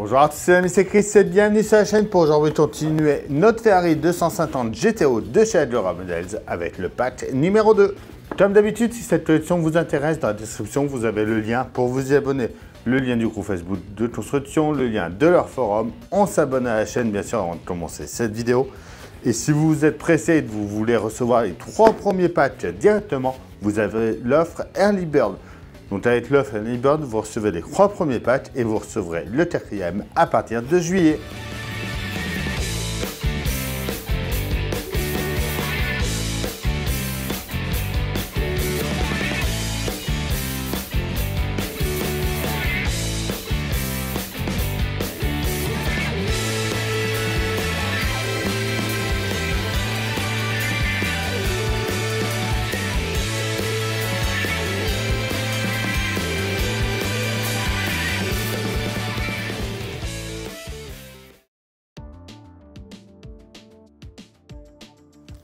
Bonjour à tous, c'est l'ami, c'est Chris, et bienvenue sur la chaîne pour aujourd'hui continuer notre Ferrari 250 GTO de chez Adora Models avec le pack numéro 2. Comme d'habitude, si cette collection vous intéresse, dans la description vous avez le lien pour vous y abonner. Le lien du groupe Facebook de construction, le lien de leur forum. On s'abonne à la chaîne bien sûr avant de commencer cette vidéo. Et si vous êtes pressé et que vous voulez recevoir les 3 premiers packs directement, vous avez l'offre Early Bird. Donc avec l'offre Early Bird, vous recevez les 3 premiers packs et vous recevrez le 4e à partir de juillet.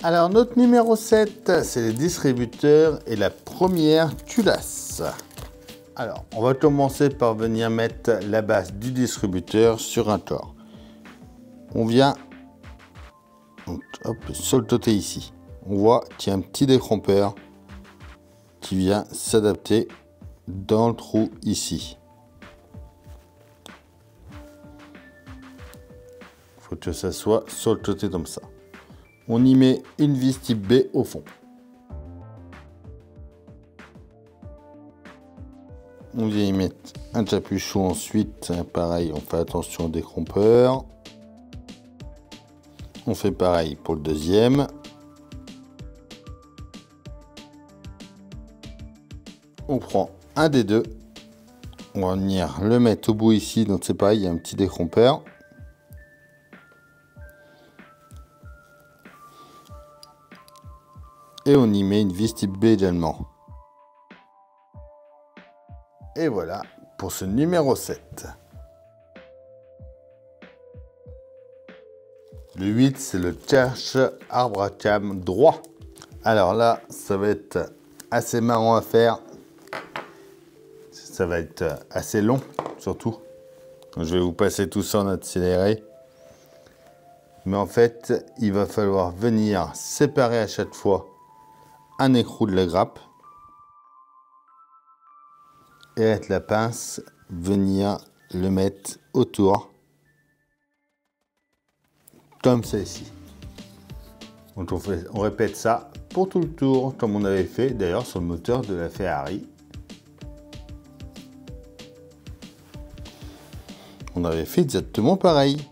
Alors notre numéro 7, c'est les distributeurs et la première culasse. Alors on va commencer par venir mettre la base du distributeur sur un tore. On vient sur le côté ici. On voit qu'il y a un petit décrompeur qui vient s'adapter dans le trou ici. Il faut que ça soit sur le côté comme ça. On y met une vis type B au fond. On vient y mettre un capuchon ensuite. Pareil, on fait attention au décrompeur. On fait pareil pour le deuxième. On prend un des deux. On va venir le mettre au bout ici. Donc c'est pareil, il y a un petit décrompeur. Et on y met une vis type B également. Et voilà pour ce numéro 7. Le 8, c'est le cache arbre à cam droit. Alors là, ça va être assez marrant à faire. Ça va être assez long, surtout. Je vais vous passer tout ça en accéléré. Mais en fait, il va falloir venir séparer à chaque fois un écrou de la grappe et avec la pince venir le mettre autour comme ça ici. Donc on répète ça pour tout le tour comme on avait fait d'ailleurs sur le moteur de la Ferrari. On avait fait exactement pareil.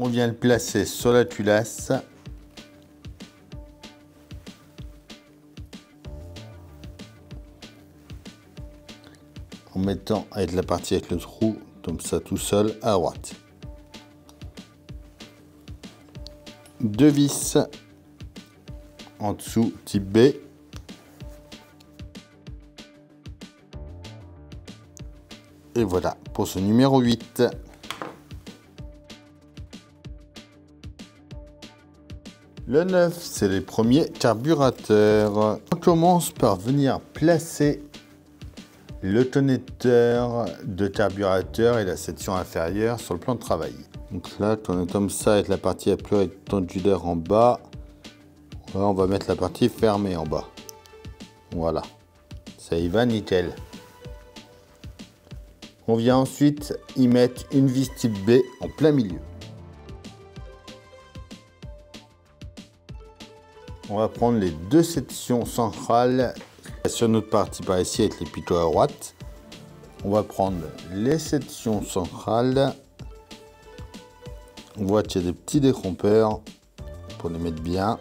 On vient le placer sur la culasse. En mettant avec la partie avec le trou, comme ça tout seul à droite. 2 vis en dessous type B. Et voilà pour ce numéro 8. Le 9, c'est les premiers carburateurs. On commence par venir placer le connecteur de carburateur et la section inférieure sur le plan de travail. Donc là, on est comme ça avec la partie à plat avec tendu d'air en bas. Là, on va mettre la partie fermée en bas. Voilà, ça y va nickel. On vient ensuite y mettre une vis type B en plein milieu. On va prendre les 2 sections centrales sur notre partie par ici avec les picots à droite. On va prendre les sections centrales. On voit qu'il y a des petits décrompeurs pour les mettre bien.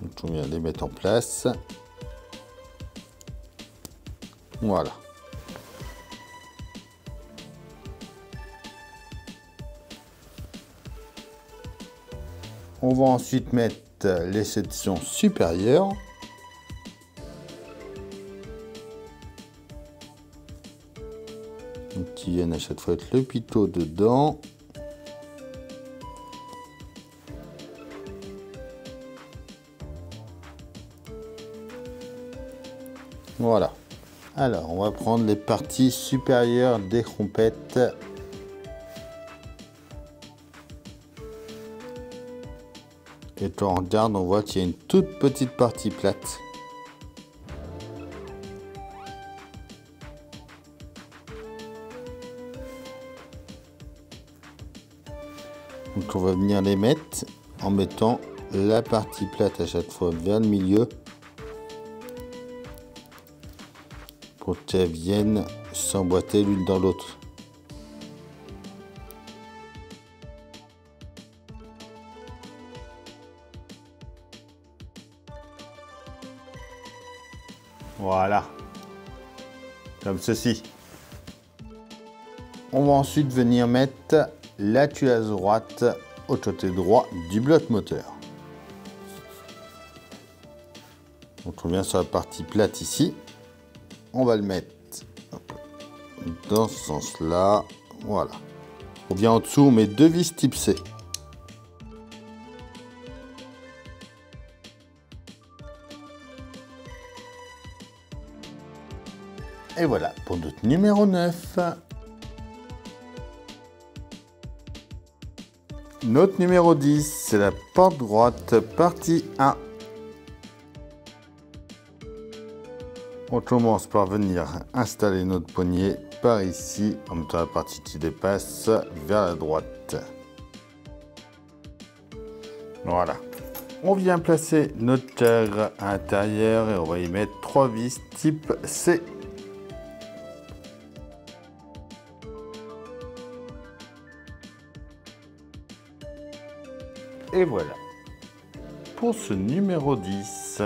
Donc on vient les mettre en place. Voilà. On va ensuite mettre les sections supérieures. Donc, qui viennent à chaque fois avec le pitot dedans. Voilà. Alors, on va prendre les parties supérieures des trompettes. Et quand on regarde, on voit qu'il y a une toute petite partie plate. Donc on va venir les mettre en mettant la partie plate à chaque fois vers le milieu pour qu'elles viennent s'emboîter l'une dans l'autre. Voilà, comme ceci. On va ensuite venir mettre la culasse droite au côté droit du bloc moteur. Donc on vient sur la partie plate ici. On va le mettre dans ce sens-là. Voilà. On vient en dessous, on met 2 vis type C. Et voilà pour notre numéro 9. Notre numéro 10, c'est la porte droite, partie 1. On commence par venir installer notre poignée par ici, en mettant la partie qui dépasse vers la droite. Voilà. On vient placer notre cadre à l'intérieur et on va y mettre 3 vis type C. Et voilà. Pour ce numéro 10.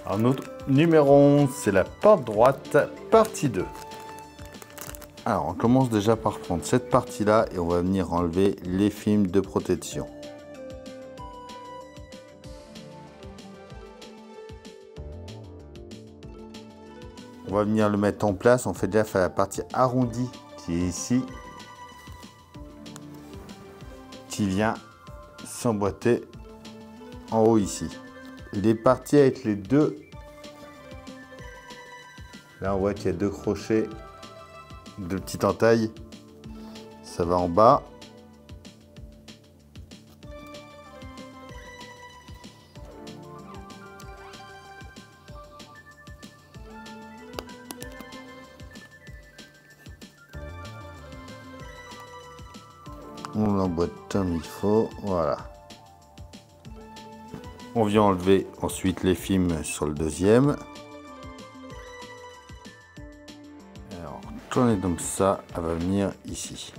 Alors notre numéro 11, c'est la porte droite, partie 2. Alors on commence déjà par prendre cette partie-là et on va venir enlever les films de protection. On va venir le mettre en place, on fait gaffe à la partie arrondie qui est ici, qui vient s'emboîter en haut ici. Les parties avec les deux, là on voit qu'il y a 2 crochets de petite entaille, ça va en bas. On l'emboîte comme il faut, voilà. On vient enlever ensuite les films sur le deuxième. Alors, quand on est comme ça, elle va venir ici.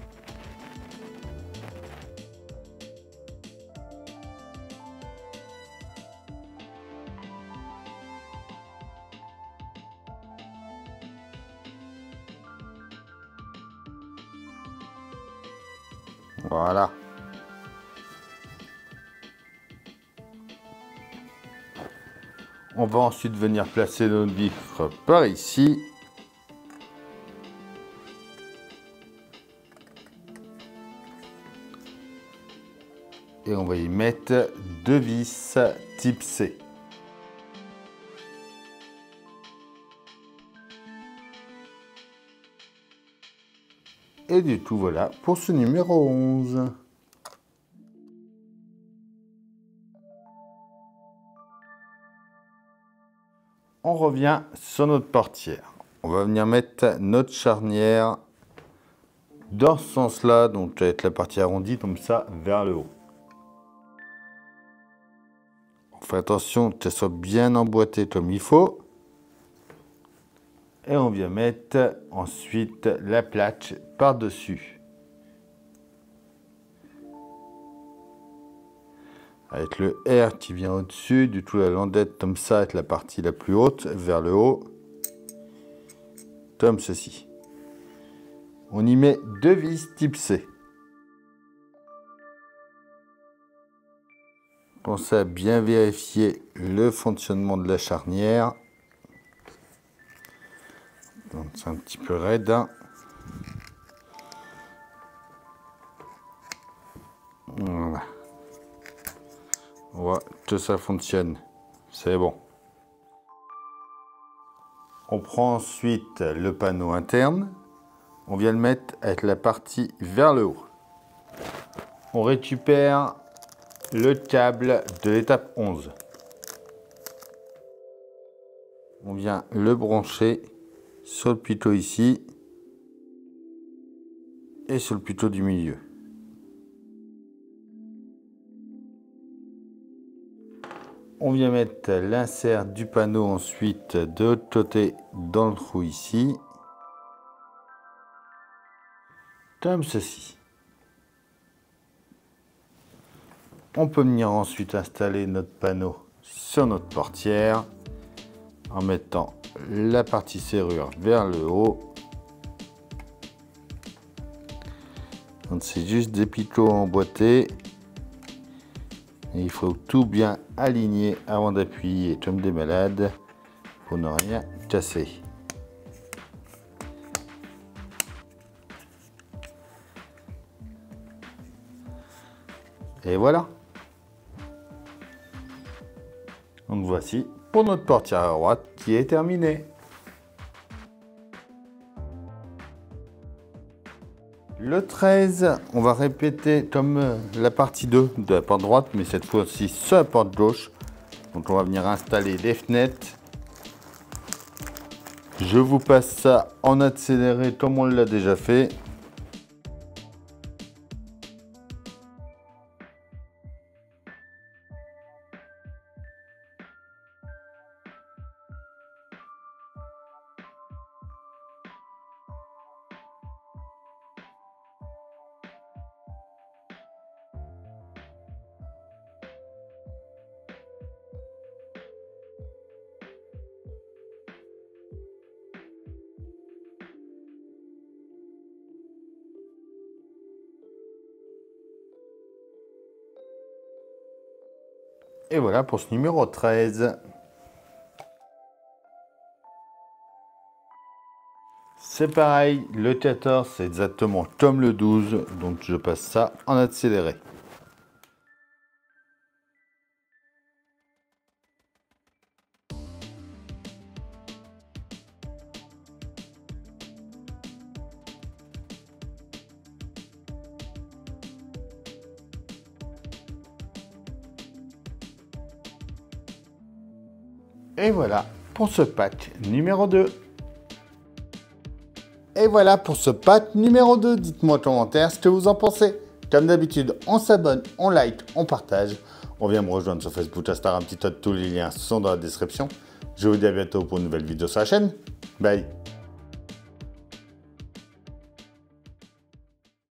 Voilà. On va ensuite venir placer notre vitre par ici. Et on va y mettre 2 vis type C. Et du tout, voilà pour ce numéro 11. On revient sur notre portière. On va venir mettre notre charnière dans ce sens-là, donc avec la partie arrondie comme ça vers le haut. On fait attention qu'elle soit bien emboîtée comme il faut. Et on vient mettre ensuite la plaque par-dessus. Avec le R qui vient au-dessus, du tout la landette comme ça, avec la partie la plus haute vers le haut. Comme ceci. On y met 2 vis type C. Pensez à bien vérifier le fonctionnement de la charnière Donc c'est un petit peu raide. Voilà. On voit que ça fonctionne. C'est bon. On prend ensuite le panneau interne. On vient le mettre avec la partie vers le haut. On récupère le câble de l'étape 11. On vient le brancher sur le pitot ici et sur le pitot du milieu. On vient mettre l'insert du panneau ensuite de l'autre côté dans le trou ici, comme ceci. On peut venir ensuite installer notre panneau sur notre portière en mettant la partie serrure vers le haut. Donc c'est juste des picots emboîtés. Et il faut tout bien aligner avant d'appuyer comme des malades pour ne rien casser. Et voilà. Donc voici pour notre portière à droite qui est terminée. Le 13, on va répéter comme la partie 2 de la porte droite, mais cette fois-ci sur la porte gauche. Donc on va venir installer les fenêtres. Je vous passe ça en accéléré comme on l'a déjà fait. Et voilà pour ce numéro 13. C'est pareil, le 14 c'est exactement comme le 12, donc je passe ça en accéléré. Et voilà pour ce pack numéro 2. Et voilà pour ce pack numéro 2. Dites-moi en commentaire ce que vous en pensez. Comme d'habitude, on s'abonne, on like, on partage. On vient me rejoindre sur Facebook, Instagram, TikTok, tous les liens sont dans la description. Je vous dis à bientôt pour une nouvelle vidéo sur la chaîne. Bye.